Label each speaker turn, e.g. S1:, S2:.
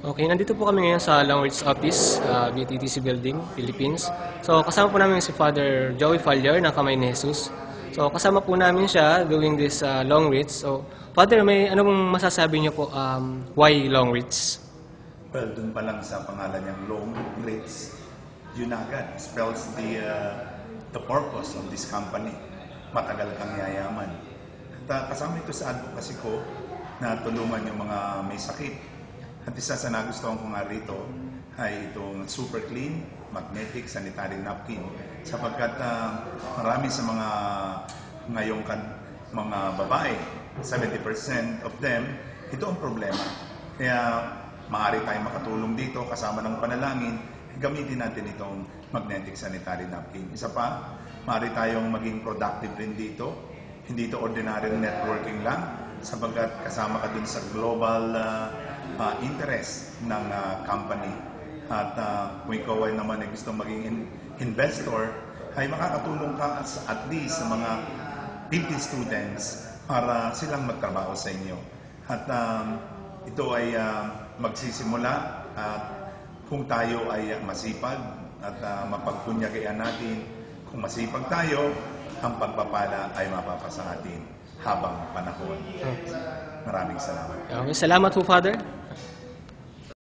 S1: Okay, nandito po kami ngayon sa Longreach Office, BTTC Building, Philippines. So, kasama po namin si Father Joey Falliar ng Kamay ni Jesus. So, kasama po namin siya doing this Longreach. So, Father, may anong masasabi niyo po, why Longreach?
S2: Well, dun pa lang sa pangalan niyang Longreach, yun agad spells the purpose of this company. Matagal kang yayaman. At kasama ito sa advocacy ko na tulungan yung mga may sakit. At isa sa nagustuhan ko nga rito ay itong super clean, magnetic, sanitary napkin. Sapagkat marami sa mga ngayong mga babae, 70% of them, ito ang problema. Kaya maaari tayong makatulong dito kasama ng panalangin, gamitin natin itong magnetic sanitary napkin. Isa pa, maaari tayong maging productive rin dito. Hindi ito ordinary networking lang, sapagkat kasama ka dun sa global interest ng company. At kung ikaw ay naman ay gusto maging investor, ay makakatulong ka at least sa mga 50 students para silang magtrabaho sa inyo. At ito ay magsisimula at kung tayo ay masipag at mapagpunyagayan natin, kung masipag tayo, ang pagpapala ay mapapasa atin habang panahon. Maraming salamat.
S1: Salamat po, Father.